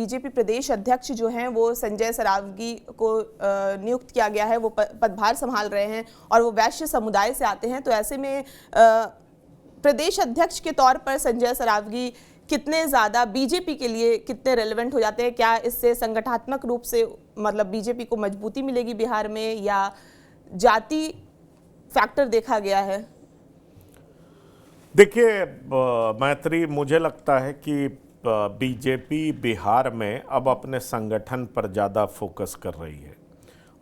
BJP प्रदेश अध्यक्ष जो हैं वो संजय सरावगी को नियुक्त किया गया है, वो पदभार संभाल रहे हैं और वो वैश्य समुदाय से आते हैं। तो ऐसे में प्रदेश अध्यक्ष के तौर पर संजय सरावगी कितने ज़्यादा बीजेपी के लिए कितने रेलेवेंट हो जाते हैं? क्या इससे संगठनात्मक रूप से मतलब बीजेपी को मजबूती मिलेगी बिहार में, या जाति फैक्टर देखा गया है? देखिए मैत्री, मुझे लगता है कि बीजेपी बिहार में अब अपने संगठन पर ज़्यादा फोकस कर रही है,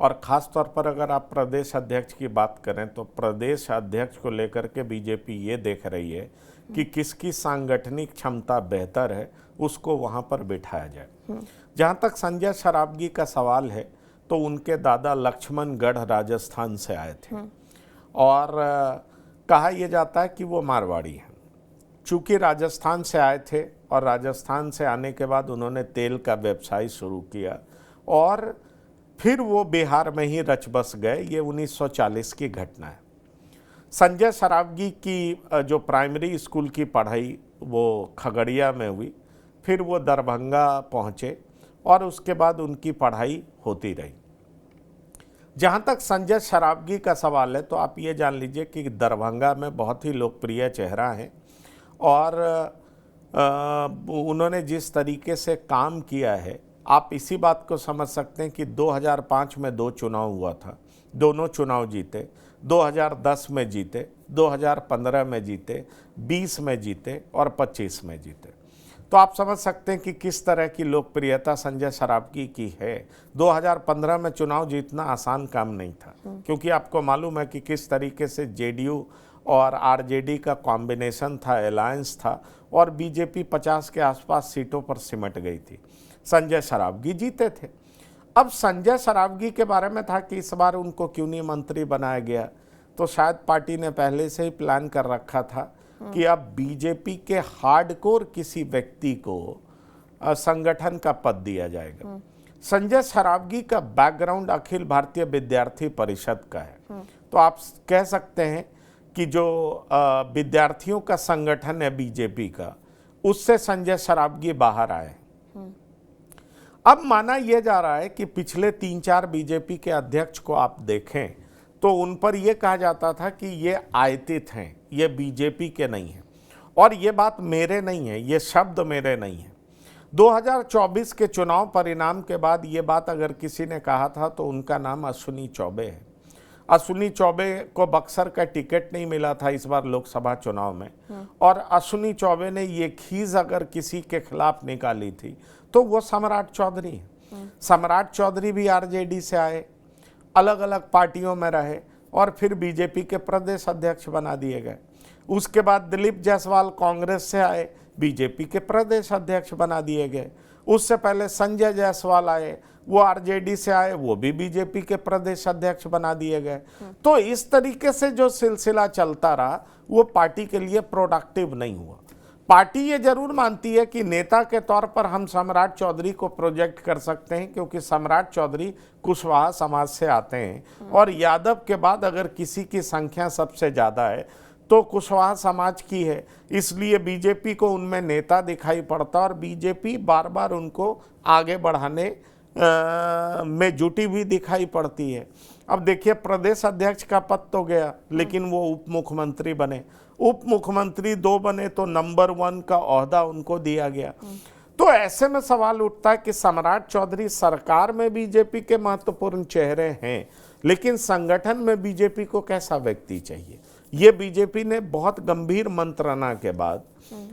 और ख़ास तौर पर अगर आप प्रदेश अध्यक्ष की बात करें तो प्रदेश अध्यक्ष को लेकर के बीजेपी ये देख रही है कि किसकी सांगठनिक क्षमता बेहतर है, उसको वहाँ पर बिठाया जाए। जहाँ तक संजय सरावगी का सवाल है तो उनके दादा लक्ष्मणगढ़ राजस्थान से आए थे, और कहा यह जाता है कि वो मारवाड़ी हैं। चूँकि राजस्थान से आए थे और राजस्थान से आने के बाद उन्होंने तेल का व्यवसाय शुरू किया और फिर वो बिहार में ही रच बस गए। ये 1940 की घटना है। संजय सरावगी की जो प्राइमरी स्कूल की पढ़ाई वो खगड़िया में हुई, फिर वो दरभंगा पहुँचे और उसके बाद उनकी पढ़ाई होती रही। जहाँ तक संजय सरावगी का सवाल है तो आप ये जान लीजिए कि दरभंगा में बहुत ही लोकप्रिय चेहरा है, और उन्होंने जिस तरीके से काम किया है आप इसी बात को समझ सकते हैं कि 2005 में 2 चुनाव हुआ था, दोनों चुनाव जीते, 2010 में जीते, 2015 में जीते, 20 में जीते और 25 में जीते। तो आप समझ सकते हैं कि किस तरह की लोकप्रियता संजय सरावगी की है। 2015 में चुनाव जीतना आसान काम नहीं था, क्योंकि आपको मालूम है कि किस तरीके से जेडीयू और आरजेडी का कॉम्बिनेशन था, अलायंस था, और बीजेपी 50 के आसपास सीटों पर सिमट गई थी। संजय सरावगी जीते थे। अब संजय सरावगी के बारे में था कि इस बार उनको क्यों नहीं मंत्री बनाया गया, तो शायद पार्टी ने पहले से ही प्लान कर रखा था कि अब बीजेपी के हार्डकोर किसी व्यक्ति को संगठन का पद दिया जाएगा। संजय सरावगी का बैकग्राउंड अखिल भारतीय विद्यार्थी परिषद का है, तो आप कह सकते हैं कि जो विद्यार्थियों का संगठन है बीजेपी का, उससे संजय सरावगी बाहर आए। अब माना यह जा रहा है कि पिछले 3-4 बीजेपी के अध्यक्ष को आप देखें तो उन पर यह कहा जाता था कि ये आयतित हैं, ये बीजेपी के नहीं हैं। और ये बात मेरे नहीं है, ये शब्द मेरे नहीं है। 2024 के चुनाव परिणाम के बाद ये बात अगर किसी ने कहा था तो उनका नाम अश्विनी चौबे है। अश्विनी चौबे को बक्सर का टिकट नहीं मिला था इस बार लोकसभा चुनाव में, और अश्विनी चौबे ने ये खीज अगर किसी के खिलाफ निकाली थी तो वो सम्राट चौधरी है। सम्राट चौधरी भी आरजेडी से आए, अलग अलग पार्टियों में रहे और फिर बीजेपी के प्रदेश अध्यक्ष बना दिए गए। उसके बाद दिलीप जायसवाल कांग्रेस से आए, बीजेपी के प्रदेश अध्यक्ष बना दिए गए। उससे पहले संजय जायसवाल आए, वो आरजेडी से आए, वो भी बीजेपी के प्रदेश अध्यक्ष बना दिए गए। तो इस तरीके से जो सिलसिला चलता रहा वो पार्टी के लिए प्रोडक्टिव नहीं हुआ। पार्टी ये जरूर मानती है कि नेता के तौर पर हम सम्राट चौधरी को प्रोजेक्ट कर सकते हैं, क्योंकि सम्राट चौधरी कुशवाहा समाज से आते हैं और यादव के बाद अगर किसी की संख्या सबसे ज़्यादा है तो कुशवाहा समाज की है, इसलिए बीजेपी को उनमें नेता दिखाई पड़ता और बीजेपी बार बार उनको आगे बढ़ाने में जुटी हुई दिखाई पड़ती है। अब देखिए, प्रदेश अध्यक्ष का पद तो गया, लेकिन वो उप मुख्यमंत्री बने। उप मुख्यमंत्री 2 बने तो नंबर 1 का ओहदा उनको दिया गया। तो ऐसे में सवाल उठता है कि सम्राट चौधरी सरकार में बीजेपी के महत्वपूर्ण चेहरे हैं, लेकिन संगठन में बीजेपी को कैसा व्यक्ति चाहिए, ये बीजेपी ने बहुत गंभीर मंत्रणा के बाद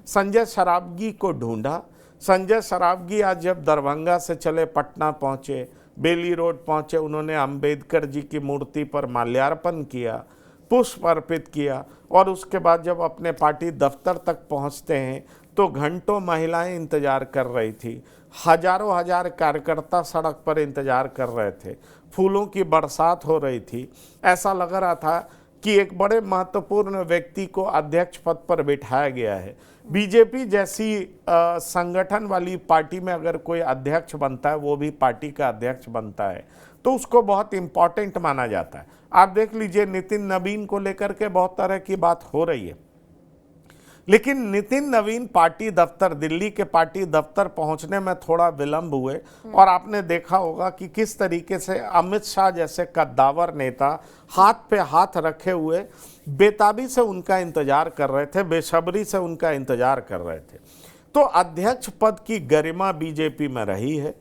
संजय सरावगी को ढूंढा। संजय सरावगी आज जब दरभंगा से चले पटना पहुंचे, बेली रोड पहुंचे, उन्होंने अंबेडकर जी की मूर्ति पर माल्यार्पण किया, पुष्प अर्पित किया, और उसके बाद जब अपने पार्टी दफ्तर तक पहुंचते हैं तो घंटों महिलाएं इंतजार कर रही थी, हजारों हजार कार्यकर्ता सड़क पर इंतजार कर रहे थे, फूलों की बरसात हो रही थी। ऐसा लग रहा था कि एक बड़े महत्वपूर्ण व्यक्ति को अध्यक्ष पद पर बिठाया गया है। बीजेपी जैसी संगठन वाली पार्टी में अगर कोई अध्यक्ष बनता है, वो भी पार्टी का अध्यक्ष बनता है, तो उसको बहुत इंपॉर्टेंट माना जाता है। आप देख लीजिए, नितिन नवीन को लेकर के बहुत तरह की बात हो रही है, लेकिन नितिन नवीन पार्टी दफ्तर, दिल्ली के पार्टी दफ्तर पहुंचने में थोड़ा विलंब हुए और आपने देखा होगा कि किस तरीके से अमित शाह जैसे कद्दावर नेता हाथ पे हाथ रखे हुए बेताबी से उनका इंतजार कर रहे थे, बेसब्री से उनका इंतजार कर रहे थे। तो अध्यक्ष पद की गरिमा बीजेपी में रही है,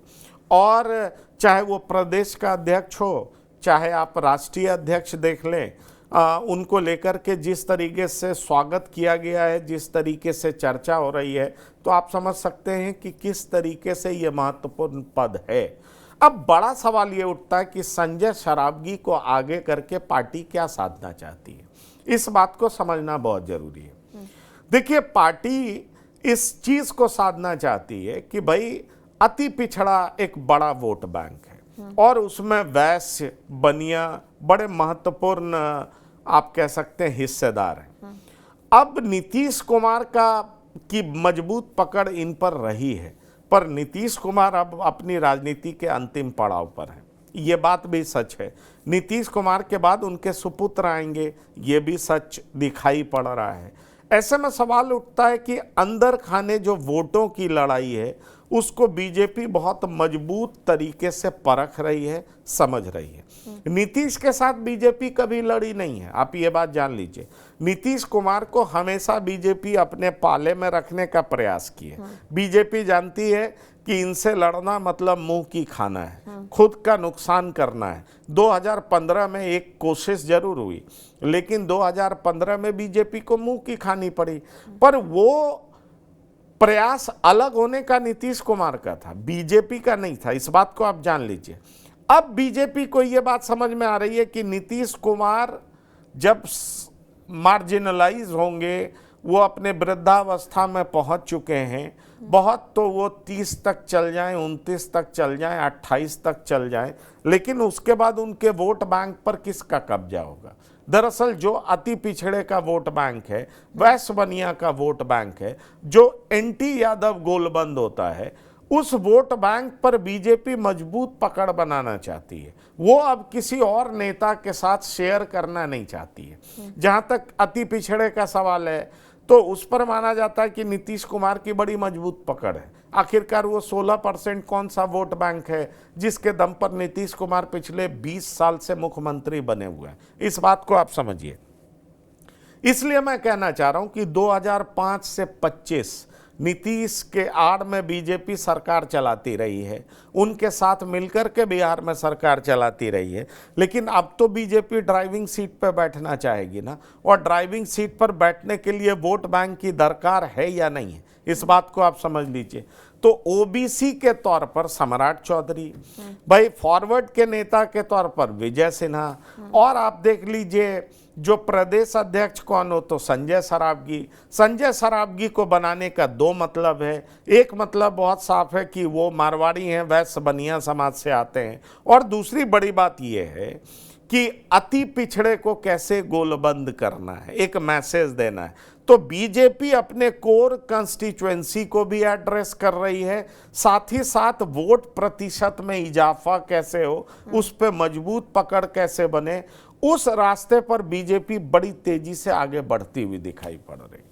और चाहे वो प्रदेश का अध्यक्ष हो, चाहे आप राष्ट्रीय अध्यक्ष देख लें, उनको लेकर के जिस तरीके से स्वागत किया गया है, जिस तरीके से चर्चा हो रही है, तो आप समझ सकते हैं कि किस तरीके से ये महत्वपूर्ण पद है। अब बड़ा सवाल ये उठता है कि संजय सरावगी को आगे करके पार्टी क्या साधना चाहती है। इस बात को समझना बहुत जरूरी है। देखिए, पार्टी इस चीज को साधना चाहती है कि भाई अति पिछड़ा एक बड़ा वोट बैंक है और उसमें वैश्य, बनिया बड़े महत्वपूर्ण आप कह सकते हैं हिस्सेदार हैं। अब नीतीश कुमार की मजबूत पकड़ इन पर रही है, पर नीतीश कुमार अब अपनी राजनीति के अंतिम पड़ाव पर है, ये बात भी सच है। नीतीश कुमार के बाद उनके सुपुत्र आएंगे, ये भी सच दिखाई पड़ रहा है। ऐसे में सवाल उठता है कि अंदर खाने जो वोटों की लड़ाई है उसको बीजेपी बहुत मजबूत तरीके से परख रही है, समझ रही है। नीतीश के साथ बीजेपी कभी लड़ी नहीं है, आप ये बात जान लीजिए। नीतीश कुमार को हमेशा बीजेपी अपने पाले में रखने का प्रयास की है। बीजेपी जानती है कि इनसे लड़ना मतलब मुंह की खाना है, खुद का नुकसान करना है। 2015 में एक कोशिश जरूर हुई, लेकिन 2015 में बीजेपी को मुंह की खानी पड़ी, पर वो प्रयास अलग होने का नीतीश कुमार का था, बीजेपी का नहीं था। इस बात को आप जान लीजिए। अब बीजेपी को यह बात समझ में आ रही है कि नीतीश कुमार जब मार्जिनलाइज होंगे, वो अपने वृद्धावस्था में पहुंच चुके हैं, बहुत तो वो 30 तक चल जाएं, 29 तक चल जाएं, 28 तक चल जाएं, लेकिन उसके बाद उनके वोट बैंक पर किसका कब्जा होगा? दरअसल जो अति पिछड़े का वोट बैंक है, वैश्य बनिया का वोट बैंक है, जो एंटी यादव गोलबंद होता है, उस वोट बैंक पर बीजेपी मजबूत पकड़ बनाना चाहती है। वो अब किसी और नेता के साथ शेयर करना नहीं चाहती है। जहां तक अति पिछड़े का सवाल है, तो उस पर माना जाता है कि नीतीश कुमार की बड़ी मजबूत पकड़ है। आखिरकार वो 16% कौन सा वोट बैंक है जिसके दम पर नीतीश कुमार पिछले 20 साल से मुख्यमंत्री बने हुए हैं? इस बात को आप समझिए। इसलिए मैं कहना चाह रहा हूं कि 2005 से 25 नीतीश के आड़ में बीजेपी सरकार चलाती रही है, उनके साथ मिलकर के बिहार में सरकार चलाती रही है, लेकिन अब तो बीजेपी ड्राइविंग सीट पर बैठना चाहेगी ना, और ड्राइविंग सीट पर बैठने के लिए वोट बैंक की दरकार है या नहीं है, इस बात को आप समझ लीजिए। तो ओबीसी के तौर पर सम्राट चौधरी, भाई फॉरवर्ड के नेता के तौर पर विजय सिन्हा, और आप देख लीजिए जो प्रदेश अध्यक्ष कौन हो, तो संजय सरावगी। संजय सरावगी को बनाने का दो मतलब है। एक मतलब बहुत साफ है कि वो मारवाड़ी हैं, वैश्य बनिया समाज से आते हैं, और दूसरी बड़ी बात यह है कि अति पिछड़े को कैसे गोलबंद करना है, एक मैसेज देना है। तो बीजेपी अपने कोर कंस्टिट्यूएंसी को भी एड्रेस कर रही है, साथ ही साथ वोट प्रतिशत में इजाफा कैसे हो, उस पर मजबूत पकड़ कैसे बने, उस रास्ते पर बीजेपी बड़ी तेजी से आगे बढ़ती हुई दिखाई पड़ रही है।